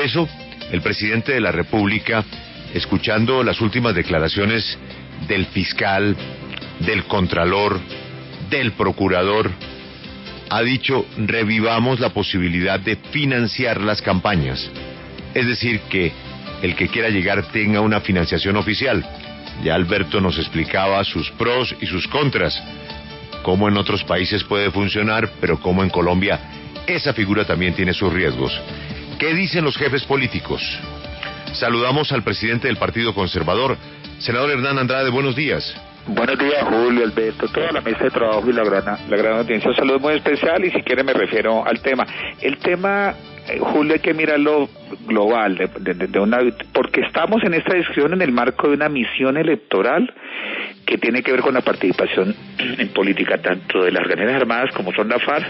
eso, el presidente de la República, escuchando las últimas declaraciones del fiscal, del contralor, del procurador, ha dicho: revivamos la posibilidad de financiar las campañas. Es decir, que el que quiera llegar tenga una financiación oficial. Ya Alberto nos explicaba sus pros y sus contras, cómo en otros países puede funcionar, pero cómo en Colombia esa figura también tiene sus riesgos. ¿Qué dicen los jefes políticos? Saludamos al presidente del Partido Conservador, senador Hernán Andrade. Buenos días. Buenos días, Julio, Alberto, toda la mesa de trabajo y la gran audiencia. Un saludo muy especial y si quiere me refiero al tema. El tema, Julio, hay que mirarlo global, porque estamos en esta discusión en el marco de una misión electoral que tiene que ver con la participación en política, tanto de las Fuerzas Armadas como son la FARC,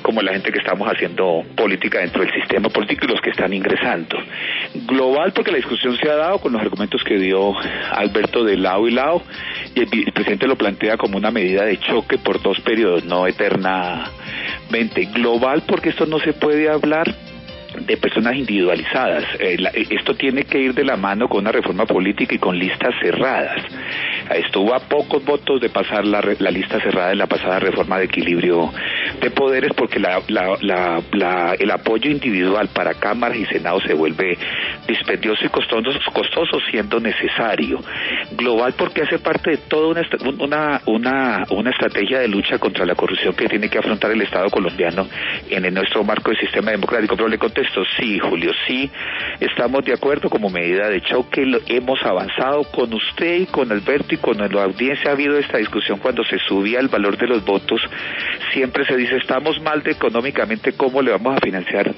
como la gente que estamos haciendo política dentro del sistema político y los que están ingresando. Global porque la discusión se ha dado con los argumentos que dio Alberto de lado y lado, y el presidente lo plantea como una medida de choque por 2 periodos, no eternamente. Global porque esto no se puede hablar de personas individualizadas. Esto tiene que ir de la mano con una reforma política y con listas cerradas. Estuvo a pocos votos de pasar la lista cerrada en la pasada reforma de equilibrio de poderes, porque el apoyo individual para cámaras y senado se vuelve dispendioso y costoso siendo necesario. Global porque hace parte de toda una estrategia de lucha contra la corrupción que tiene que afrontar el Estado colombiano en nuestro marco de sistema democrático. Pero le contesto, sí, Julio, sí, estamos de acuerdo como medida de choque, hemos avanzado con usted y con Alberto y con la audiencia. Ha habido esta discusión cuando se subía el valor de los votos, siempre se dice estamos mal económicamente, ¿cómo le vamos a financiar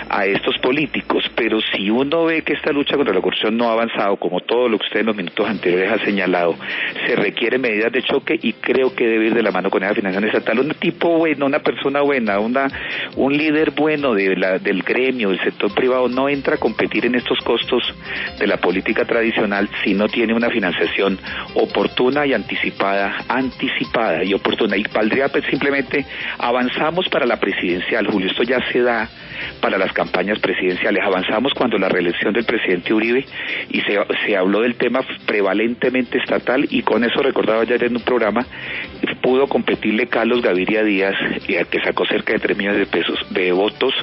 a estos políticos? Pero si uno ve que esta lucha contra la corrupción no ha avanzado, como todo lo que usted en los minutos anteriores ha señalado, se requieren medidas de choque y creo que debe ir de la mano con esa financiación estatal. Un tipo bueno, una persona buena, un líder bueno del gremio, del sector privado, no entra a competir en estos costos de la política tradicional si no tiene una financiación oportuna y anticipada y oportuna. Y valdría simplemente avanzamos para la presidencial, Julio, esto ya se da para las campañas presidenciales. Avanzamos cuando la reelección del presidente Uribe y se habló del tema prevalentemente estatal, y con eso recordaba ya en un programa, pudo competirle Carlos Gaviria Díaz, que sacó cerca de 3 millones de pesos de votos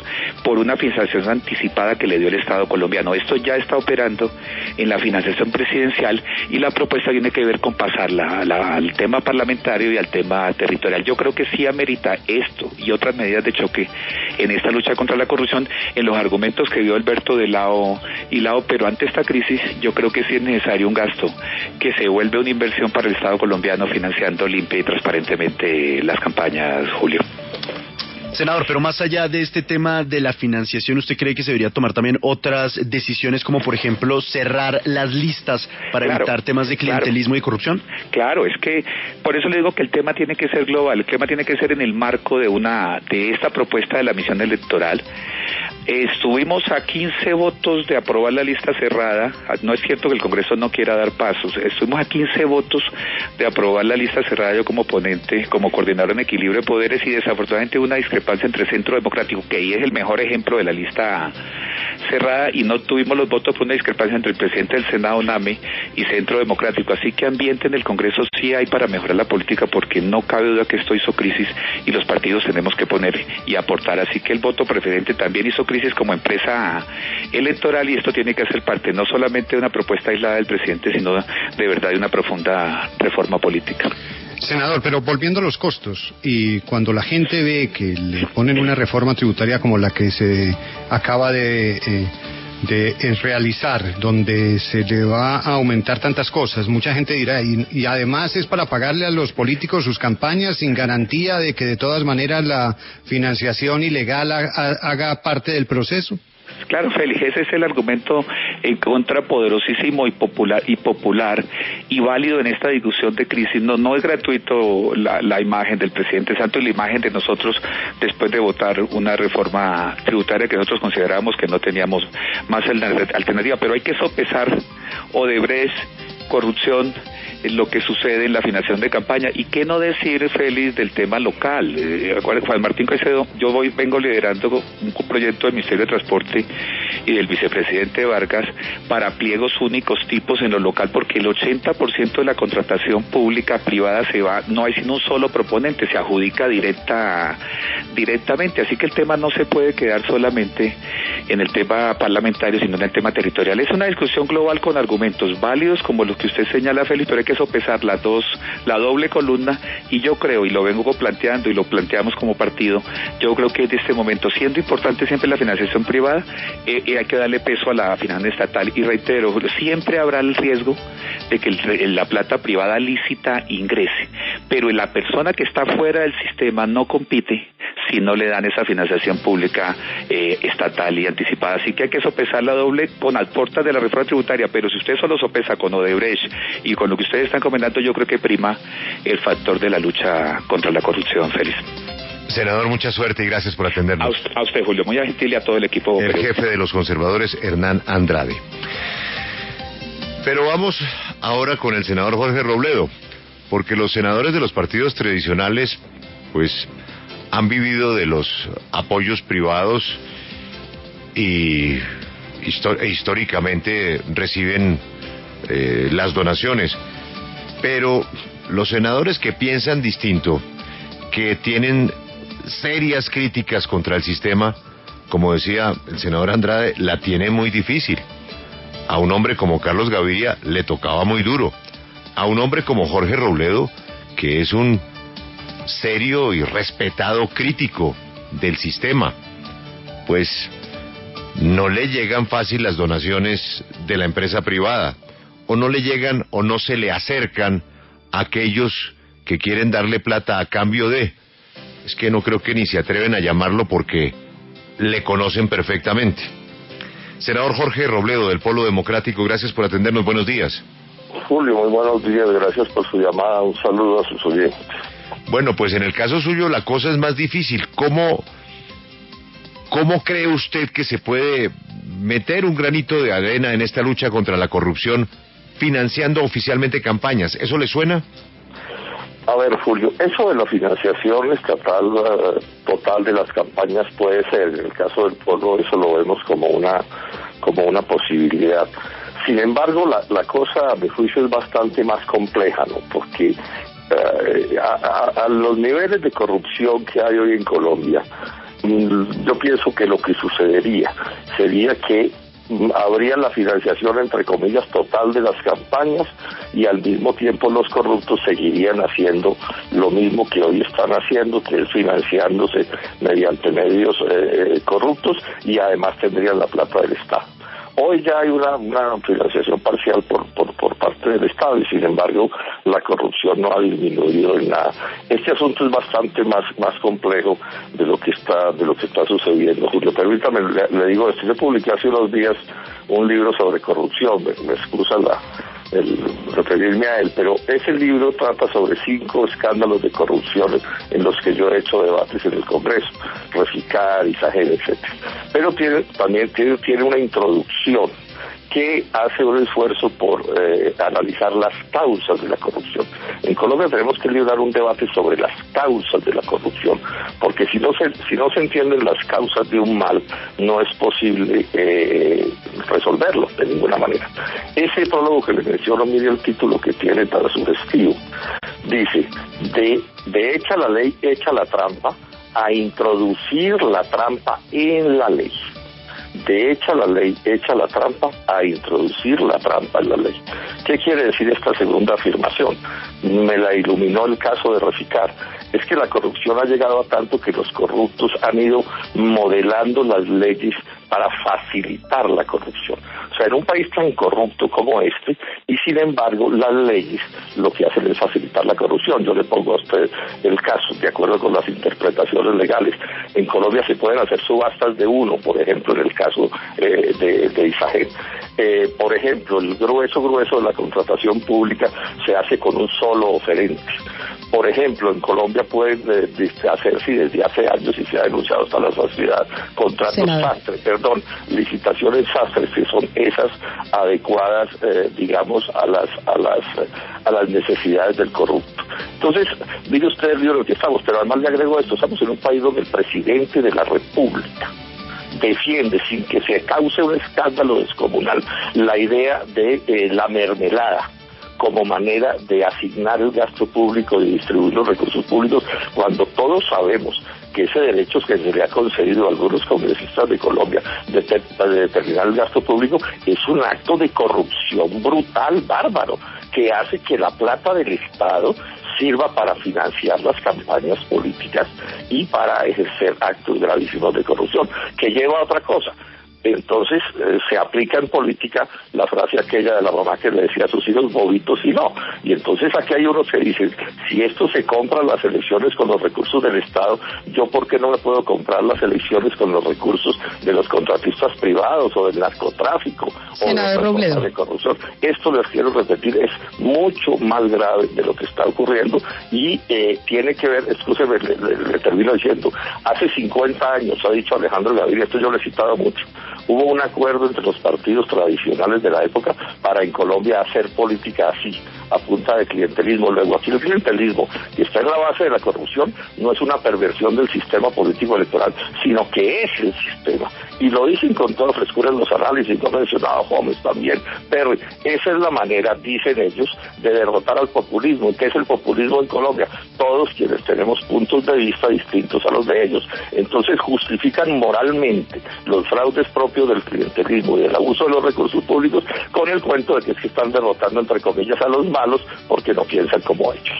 por una financiación anticipada que le dio el Estado colombiano. Esto ya está operando en la financiación presidencial y la propuesta tiene que ver con pasarla al tema parlamentario y al tema territorial. Yo creo que sí amerita esto y otras medidas de choque en esta lucha contra la corrupción, en los argumentos que dio Alberto de lado y lado, pero ante esta crisis yo creo que sí es necesario un gasto que se vuelve una inversión para el Estado colombiano, financiando limpia y transparentemente las campañas, Julio. Senador, pero más allá de este tema de la financiación, ¿usted cree que se debería tomar también otras decisiones, como por ejemplo cerrar las listas para evitar temas de clientelismo y corrupción? Claro, es que por eso le digo que el tema tiene que ser global, el tema tiene que ser en el marco de esta propuesta de la misión electoral. Estuvimos a 15 votos de aprobar la lista cerrada. No es cierto que el Congreso no quiera dar pasos. Estuvimos a 15 votos de aprobar la lista cerrada, yo como ponente, como coordinador en equilibrio de poderes, y desafortunadamente una discrepancia entre Centro Democrático, que ahí es el mejor ejemplo de la lista cerrada, y no tuvimos los votos por una discrepancia entre el presidente del Senado, Name, y Centro Democrático. Así que ambiente en el Congreso sí hay para mejorar la política, porque no cabe duda que esto hizo crisis y los partidos tenemos que poner y aportar. Así que el voto preferente también hizo crisis como empresa electoral, y esto tiene que ser parte no solamente de una propuesta aislada del presidente, sino de verdad de una profunda reforma política. Senador, pero volviendo a los costos, y cuando la gente ve que le ponen una reforma tributaria como la que se acaba de realizar, donde se le va a aumentar tantas cosas, mucha gente dirá, y además es para pagarle a los políticos sus campañas sin garantía de que de todas maneras la financiación ilegal haga parte del proceso. Claro, Félix, ese es el argumento en contra poderosísimo y popular y válido en esta discusión de crisis. No es gratuito la imagen del presidente Santos y la imagen de nosotros después de votar una reforma tributaria que nosotros considerábamos que no teníamos más alternativa, pero hay que sopesar Odebrecht, corrupción lo que sucede en la financiación de campaña. Y qué no decir, Félix, del tema local. Juan Martín Caicedo, vengo liderando un proyecto del Ministerio de Transporte y del vicepresidente Vargas para pliegos únicos tipos en lo local, porque el 80% de la contratación pública privada se va, no hay sino un solo proponente, se adjudica directamente, así que el tema no se puede quedar solamente en el tema parlamentario, sino en el tema territorial. Es una discusión global con argumentos válidos como los que usted señala, Félix, pero hay que sopesar la doble columna, y yo creo, y lo vengo planteando y lo planteamos como partido, yo creo que en este momento, siendo importante siempre la financiación privada, hay que darle peso a la financiación estatal, y reitero, siempre habrá el riesgo de que la plata privada lícita ingrese, pero la persona que está fuera del sistema no compite si no le dan esa financiación pública estatal y anticipada. Así que hay que sopesar la doble con las puertas de la reforma tributaria, pero si usted solo sopesa con Odebrecht y con lo que ustedes están comentando, yo creo que prima el factor de la lucha contra la corrupción, Félix. Senador, mucha suerte y gracias por atendernos. A usted, Julio, muy gentil, y a todo el equipo. El jefe de los conservadores, Hernán Andrade. Pero vamos ahora con el senador Jorge Robledo, porque los senadores de los partidos tradicionales, pues, han vivido de los apoyos privados y históricamente reciben las donaciones. Pero los senadores que piensan distinto, que tienen serias críticas contra el sistema, como decía el senador Andrade, la tiene muy difícil. A un hombre como Carlos Gaviria le tocaba muy duro. A un hombre como Jorge Robledo, que es un serio y respetado crítico del sistema, pues no le llegan fácil las donaciones de la empresa privada, o no le llegan o no se le acercan a aquellos que quieren darle plata a cambio de... Es que no creo que ni se atreven a llamarlo porque le conocen perfectamente. Senador Jorge Robledo, del Polo Democrático, gracias por atendernos. Buenos días. Julio, muy buenos días, gracias por su llamada, un saludo a sus oyentes. Bueno, pues en el caso suyo la cosa es más difícil. ¿Cómo cree usted que se puede meter un granito de arena en esta lucha contra la corrupción financiando oficialmente campañas? ¿Eso le suena? A ver, Julio, eso de la financiación estatal total de las campañas puede ser, en el caso del Polo eso lo vemos como una posibilidad. Sin embargo, la cosa, a mi juicio, es bastante más compleja, ¿no? Porque a los niveles de corrupción que hay hoy en Colombia, yo pienso que lo que sucedería sería que habría la financiación, entre comillas, total de las campañas, y al mismo tiempo los corruptos seguirían haciendo lo mismo que hoy están haciendo, que es financiándose mediante medios corruptos, y además tendrían la plata del Estado. Hoy ya hay una financiación parcial por parte del Estado, y sin embargo la corrupción no ha disminuido en nada. Este asunto es bastante más complejo de lo que está sucediendo, Julio. Permítame, le digo esto. Yo publiqué hace unos días un libro sobre corrupción, me excusa el referirme a él, pero ese libro trata sobre 5 escándalos de corrupción en los que yo he hecho debates en el Congreso, Reficar, Isagen, etcétera. Pero también tiene una introducción que hace un esfuerzo por analizar las causas de la corrupción. En Colombia tenemos que librar un debate sobre las causas de la corrupción, porque si no se entienden las causas de un mal, no es posible resolverlo de ninguna manera. Ese prólogo que le menciono, mire el título que tiene para sugestivo. Dice, de hecha la ley, hecha la trampa, a introducir la trampa en la ley. De hecha la ley, hecha la trampa, a introducir la trampa en la ley. ¿Qué quiere decir esta segunda afirmación? Me la iluminó el caso de Reficar. Es que la corrupción ha llegado a tanto que los corruptos han ido modelando las leyes para facilitar la corrupción. O sea, en un país tan corrupto como este, y sin embargo las leyes lo que hacen es facilitar la corrupción. Yo le pongo a usted el caso, de acuerdo con las interpretaciones legales. En Colombia se pueden hacer subastas de uno, por ejemplo, en el caso de Isagen. Por ejemplo, el grueso de la contratación pública se hace con un solo oferente. Por ejemplo, en Colombia pueden hacerse desde hace años, y se ha denunciado hasta la sociedad, licitaciones sastres, que son esas adecuadas, digamos, a las necesidades del corrupto. Entonces, mire usted el libro que estamos, pero además le agrego esto: estamos en un país donde el presidente de la República defiende, sin que se cause un escándalo descomunal, la idea de la mermelada como manera de asignar el gasto público, de distribuir los recursos públicos, cuando todos sabemos que ese derecho que se le ha concedido a algunos congresistas de Colombia de determinar el gasto público es un acto de corrupción brutal, bárbaro, que hace que la plata del Estado sirva para financiar las campañas políticas y para ejercer actos gravísimos de corrupción, que lleva a otra cosa. Entonces se aplica en política la frase aquella de la mamá que le decía a sus hijos, bobitos y no. Y entonces aquí hay unos que dicen, si esto se compra las elecciones con los recursos del Estado, ¿yo por qué no me puedo comprar las elecciones con los recursos de los contratistas privados o del narcotráfico Senador Robledo, de corrupción? Esto, les quiero repetir, es mucho más grave de lo que está ocurriendo y tiene que ver, excúseme, le termino diciendo, hace 50 años, ha dicho Alejandro Gaviria, esto yo le he citado mucho, hubo un acuerdo entre los partidos tradicionales de la época para en Colombia hacer política así, a punta de clientelismo. Luego, aquí el clientelismo, que está en la base de la corrupción, no es una perversión del sistema político electoral, sino que es el sistema. Y lo dicen con toda frescura en los análisis, lo ha mencionado Gómez también, pero esa es la manera, dicen ellos, de derrotar al populismo. ¿Qué es el populismo en Colombia? Todos quienes tenemos puntos de vista distintos a los de ellos. Entonces justifican moralmente los fraudes propios del clientelismo y del abuso de los recursos públicos con el cuento de que es que están derrotando, entre comillas, a los malos porque no piensan como ellos.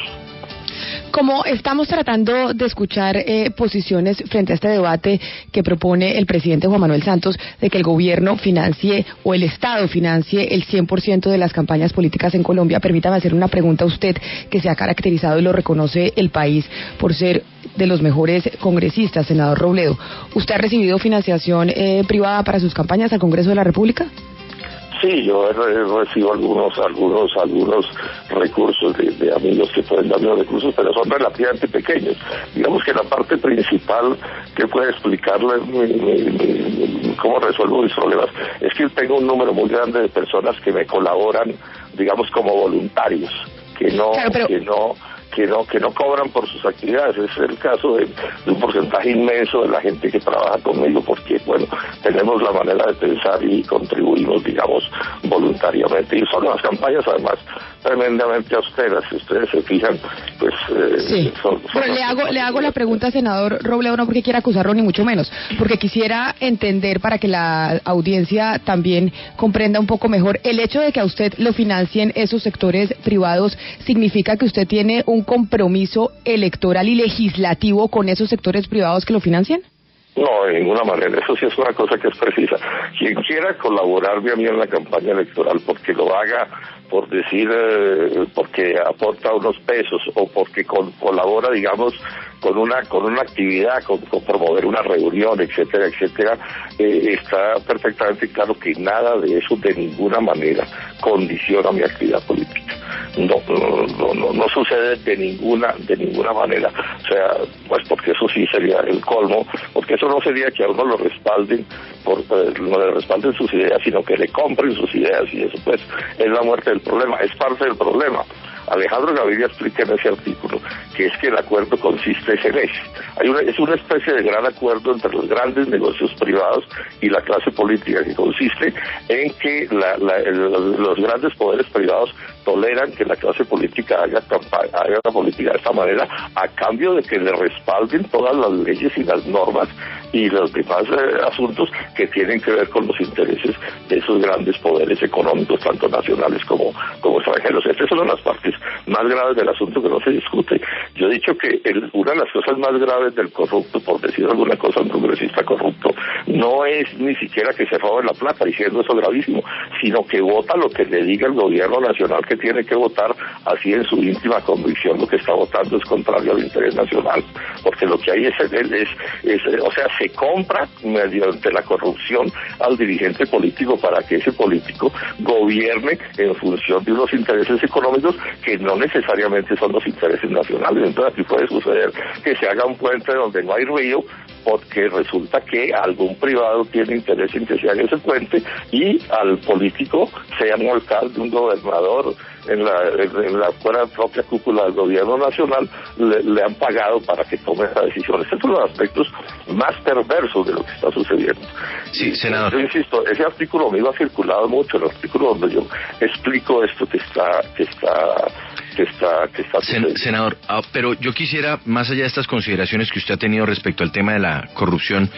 Como estamos tratando de escuchar posiciones frente a este debate que propone el presidente Juan Manuel Santos de que el gobierno financie o el Estado financie el 100% de las campañas políticas en Colombia, permítame hacer una pregunta a usted, que se ha caracterizado y lo reconoce el país por ser de los mejores congresistas, senador Robledo. ¿Usted ha recibido financiación privada para sus campañas al Congreso de la República? Sí, yo recibo algunos recursos de amigos que pueden darme los recursos, pero son relativamente pequeños. Digamos que la parte principal que puede explicarle cómo resuelvo mis problemas es que tengo un número muy grande de personas que me colaboran, digamos, como voluntarios, que no cobran por sus actividades. Es el caso de un porcentaje inmenso de la gente que trabaja conmigo, porque, bueno, tenemos la manera de pensar y contribuimos, digamos, voluntariamente. Y son unas campañas, además, tremendamente austeras. Si ustedes se fijan, pues... sí. Pero le hago la pregunta, senador Robledo, no porque quiera acusarlo, ni mucho menos, porque quisiera entender, para que la audiencia también comprenda un poco mejor, el hecho de que a usted lo financien esos sectores privados, ¿significa que usted tiene un compromiso electoral y legislativo con esos sectores privados que lo financian? No, de ninguna manera. Eso sí es una cosa que es precisa. Quien quiera colaborarme a mí en la campaña electoral, porque lo haga por decir, porque aporta unos pesos o porque colabora, digamos, con una actividad, con promover una reunión, etcétera, etcétera, está perfectamente claro que nada de eso de ninguna manera condiciona mi actividad política. No sucede de ninguna manera. O sea, pues porque eso sí sería el colmo, porque eso no sería que a uno lo respalden no le respalden sus ideas, sino que le compren sus ideas, y eso pues es la muerte del problema, es parte del problema. Alejandro Gaviria explica en ese artículo que es que el acuerdo consiste en eso. Es una especie de gran acuerdo entre los grandes negocios privados y la clase política, que consiste en que los grandes poderes privados toleran que la clase política haga la política de esta manera, a cambio de que le respalden todas las leyes y las normas y los demás asuntos que tienen que ver con los intereses de esos grandes poderes económicos, tanto nacionales como extranjeros. Estas son las partes más graves del asunto que no se discute. Yo he dicho que una de las cosas más graves del corrupto, por decir alguna cosa, un congresista corrupto, no es ni siquiera que se robe la plata, diciendo eso gravísimo, sino que vota lo que le diga el gobierno nacional que tiene que votar así en su íntima convicción lo que está votando es contrario al interés nacional, porque lo que hay es o sea, se compra mediante la corrupción al dirigente político para que ese político gobierne en función de unos intereses económicos que no necesariamente son los intereses nacionales. Entonces aquí puede suceder que se haga un puente donde no hay río, porque resulta que algún privado tiene interés en que se haga ese puente y al político, sea un alcalde, un gobernador, en la propia cúpula del gobierno nacional, le han pagado para que tome esa decisión. Estos son los aspectos más perversos de lo que está sucediendo. Sí, senador. Yo insisto, ese artículo mío ha circulado mucho, el artículo donde yo explico esto que está senador, pero yo quisiera, más allá de estas consideraciones que usted ha tenido respecto al tema de la corrupción,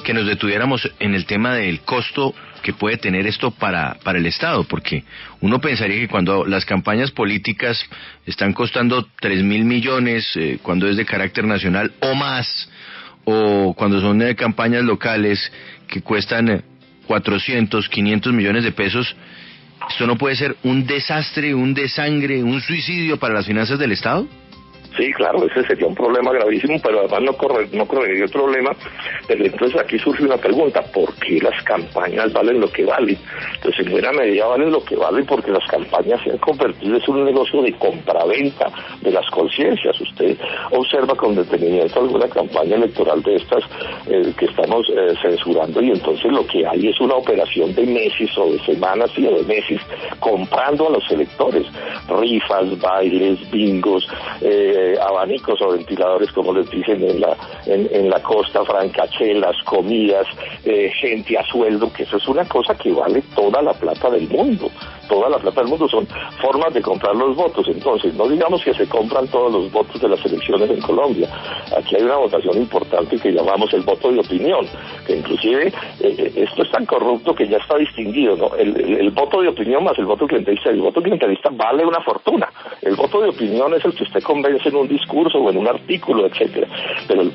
que nos detuviéramos en el tema del costo que puede tener esto para el Estado, porque uno pensaría que cuando las campañas políticas están costando 3.000 millones, cuando es de carácter nacional o más, o cuando son de campañas locales que cuestan 400, 500 millones de pesos, ¿esto no puede ser un desastre, un desangre, un suicidio para las finanzas del Estado? Sí, claro, ese sería un problema gravísimo, pero además no correría el problema. Pero entonces aquí surge una pregunta: ¿por qué las campañas valen lo que valen? Entonces, en buena medida valen lo que valen porque las campañas se han convertido en un negocio de compraventa de las conciencias. Usted observa con detenimiento alguna campaña electoral de estas que estamos censurando, y entonces lo que hay es una operación de meses o de semanas y de meses comprando a los electores. Rifas, bailes, bingos, abanicos o ventiladores, como les dicen en la Costa Franca, chelas, comidas, gente a sueldo, que eso es una cosa que vale toda la plata del mundo. Toda la plata del mundo son formas de comprar los votos. Entonces, no digamos que se compran todos los votos de las elecciones en Colombia. Aquí hay una votación importante que llamamos el voto de opinión, que inclusive esto es tan corrupto que ya está distinguido, ¿no? El voto de opinión más el voto clientelista. El voto clientelista vale una fortuna. El voto de opinión es el que usted convence en un discurso o en un artículo, etcétera. Pero el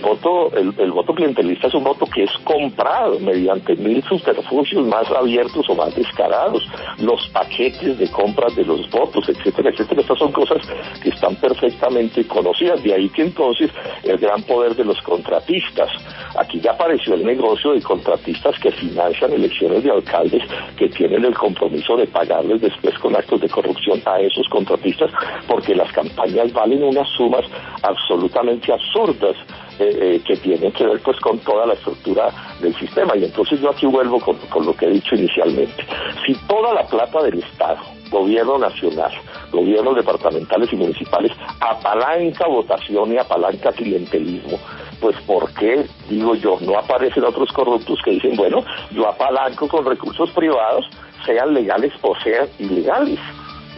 voto clientelista es un voto que es comprado mediante 1000 subterfugios más abiertos o más descarados. Los paquetes de compras de los votos, etcétera, etcétera. Estas son cosas que están perfectamente conocidas. De ahí que entonces el gran poder de los contratistas. Aquí ya apareció el negocio de contratistas que financian elecciones de alcaldes, que tienen el compromiso de pagarles después con actos de corrupción a esos contratistas, porque las campañas valen unas sumas absolutamente absurdas, que tienen que ver pues con toda la estructura del sistema. Y entonces yo aquí vuelvo con lo que he dicho inicialmente. Si toda la plata del Estado, gobierno nacional, gobiernos departamentales y municipales, apalanca votación y apalanca clientelismo, pues ¿por qué, digo yo, no aparecen otros corruptos que dicen, bueno, yo apalanco con recursos privados, sean legales o sean ilegales?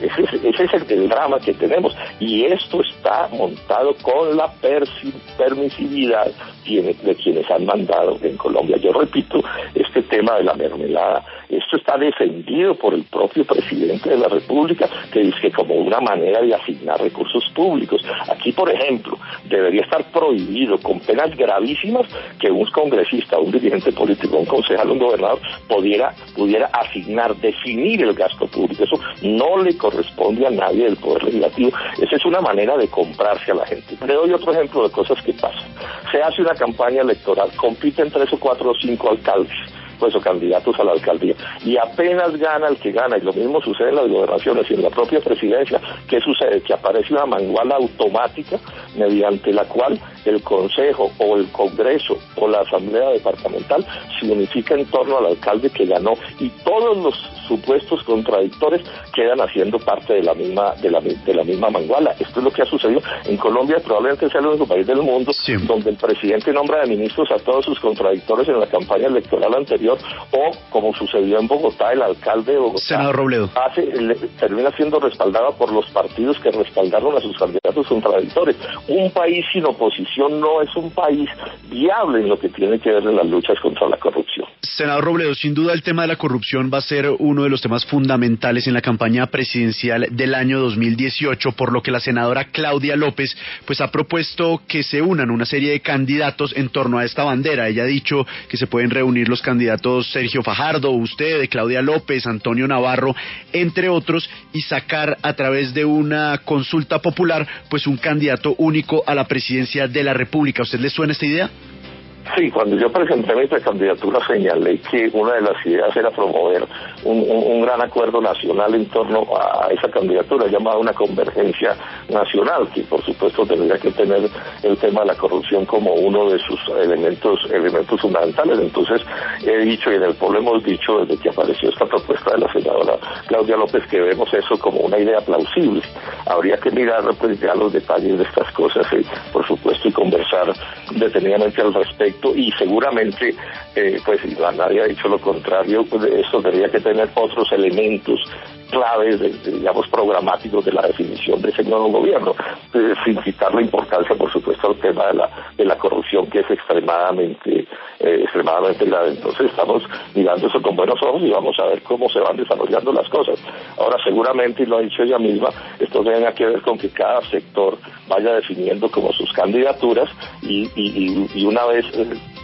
Ese es el drama que tenemos, y esto está montado con la permisividad de quienes han mandado en Colombia. Yo repito, este tema de la mermelada, esto está defendido por el propio presidente de la República, que dice que como una manera de asignar recursos públicos. Aquí, por ejemplo, debería estar prohibido con penas gravísimas que un congresista, un dirigente político, un concejal, un gobernador pudiera asignar, definir el gasto público. Eso no le corresponde a nadie del Poder Legislativo. Esa es una manera de comprarse a la gente. Le doy otro ejemplo de cosas que pasan. Se hace una campaña electoral, compiten 3 o 4 o 5 alcaldes, pues, o candidatos a la alcaldía, y apenas gana el que gana, y lo mismo sucede en las gobernaciones y en la propia presidencia. ¿Qué sucede? Que aparece una manguala automática mediante la cual el Consejo o el Congreso o la Asamblea Departamental se unifica en torno al alcalde que ganó, y todos los supuestos contradictores quedan haciendo parte de la misma manguala. Esto es lo que ha sucedido en Colombia. Probablemente sea el único país del mundo donde el presidente nombra de ministros a todos sus contradictores en la campaña electoral anterior, o como sucedió en Bogotá, el alcalde de Bogotá, senador Robledo, termina siendo respaldado por los partidos que respaldaron a sus candidatos contradictores. Un país sin oposición no es un país viable en lo que tiene que ver en las luchas contra la corrupción. Senador Robledo, sin duda el tema de la corrupción va a ser uno de los temas fundamentales en la campaña presidencial del año 2018, por lo que la senadora Claudia López pues ha propuesto que se unan una serie de candidatos en torno a esta bandera. Ella ha dicho que se pueden reunir los candidatos Sergio Fajardo, usted, Claudia López, Antonio Navarro, entre otros, y sacar a través de una consulta popular pues un candidato único a la presidencia de la República. ¿A usted le suena esta idea? Sí, cuando yo presenté mi precandidatura señalé que una de las ideas era promover un gran acuerdo nacional en torno a esa candidatura, llamada una convergencia nacional, que por supuesto tendría que tener el tema de la corrupción como uno de sus elementos fundamentales. Entonces he dicho, y en el pueblo hemos dicho desde que apareció esta propuesta de la senadora Claudia López, que vemos eso como una idea plausible. Habría que mirar pues ya los detalles de estas cosas, por supuesto, y conversar detenidamente al respecto. Y seguramente, pues nadie ha dicho lo contrario, pues esto tendría que tener otros elementos claves, digamos, programáticos de la definición de ese nuevo gobierno, sin quitar la importancia, por supuesto, al tema de la corrupción, que es extremadamente grave. Entonces estamos mirando eso con buenos ojos y vamos a ver cómo se van desarrollando las cosas. Ahora, seguramente, y lo ha dicho ella misma, esto tiene que ver con que cada sector vaya definiendo como sus candidaturas y una vez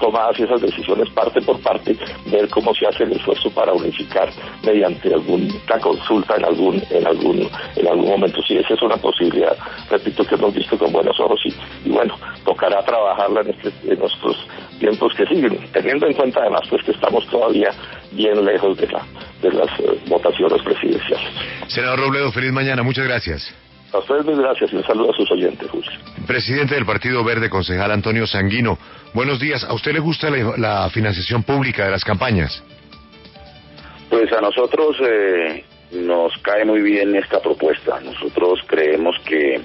tomadas esas decisiones parte por parte, ver cómo se hace el esfuerzo para unificar mediante alguna consulta en algún momento. Sí, esa es una posibilidad, repito, que hemos visto con buenos ojos y bueno, tocará trabajarla en nuestros tiempos que siguen, teniendo en cuenta además pues que estamos todavía bien lejos de las votaciones presidenciales. Senador Robledo, feliz mañana, muchas gracias. A ustedes mil gracias y un saludo a sus oyentes, Julio. Presidente del Partido Verde, concejal Antonio Sanguino, buenos días. ¿A usted le gusta la financiación pública de las campañas? Pues a nosotros nos cae muy bien esta propuesta. Nosotros creemos que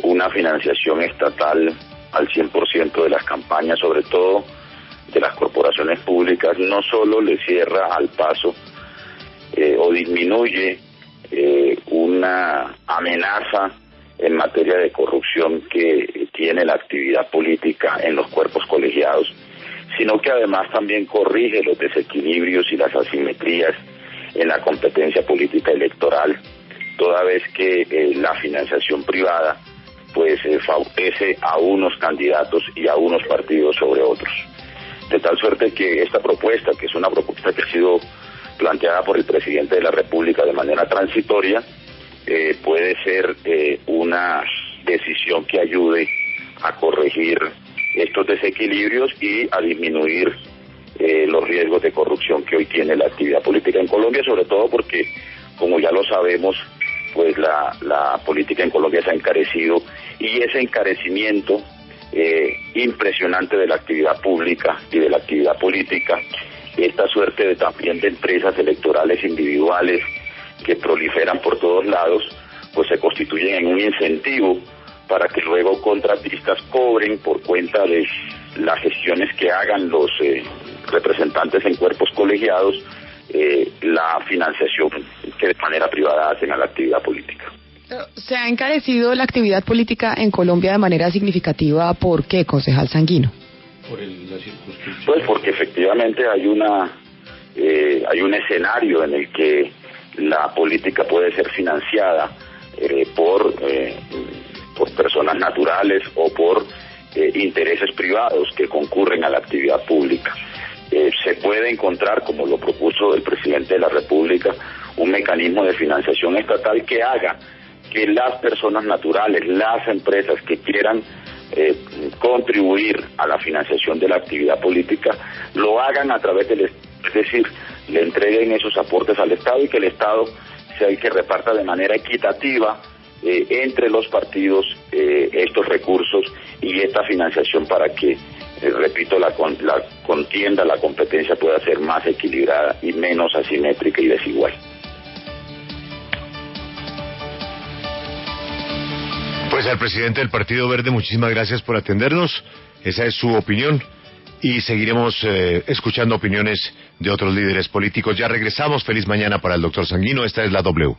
una financiación estatal al 100% de las campañas, sobre todo de las corporaciones públicas, no solo le cierra al paso o disminuye una amenaza en materia de corrupción que tiene la actividad política en los cuerpos colegiados, sino que además también corrige los desequilibrios y las asimetrías en la competencia política electoral, toda vez que la financiación privada pues favorece a unos candidatos y a unos partidos sobre otros. De tal suerte que esta propuesta, que es una propuesta que ha sido planteada por el presidente de la República de manera transitoria, puede ser una decisión que ayude a corregir estos desequilibrios y a disminuir los riesgos de corrupción que hoy tiene la actividad política en Colombia, sobre todo porque, como ya lo sabemos, pues la política en Colombia se ha encarecido, y ese encarecimiento impresionante de la actividad pública y de la actividad política, esta suerte también de empresas electorales individuales que proliferan por todos lados, pues se constituyen en un incentivo para que luego contratistas cobren por cuenta de las gestiones que hagan los representantes en cuerpos colegiados, la financiación que de manera privada hacen a la actividad política. ¿Se ha encarecido la actividad política en Colombia de manera significativa? ¿Por qué, concejal Sanguino? La circunscripción. Pues porque efectivamente hay un escenario en el que la política puede ser financiada por personas naturales o por intereses privados que concurren a la actividad pública. Se puede encontrar, como lo propuso el presidente de la República, un mecanismo de financiación estatal que haga que las personas naturales, las empresas que quieran contribuir a la financiación de la actividad política, lo hagan a través del Estado, es decir, le entreguen esos aportes al Estado y que el Estado sea el que reparta de manera equitativa entre los partidos estos recursos y esta financiación para que, repito, la contienda, la competencia pueda ser más equilibrada y menos asimétrica y desigual. Pues al presidente del Partido Verde, muchísimas gracias por atendernos. Esa es su opinión y seguiremos escuchando opiniones de otros líderes políticos. Ya regresamos. Feliz mañana para el doctor Sanguino. Esta es la W.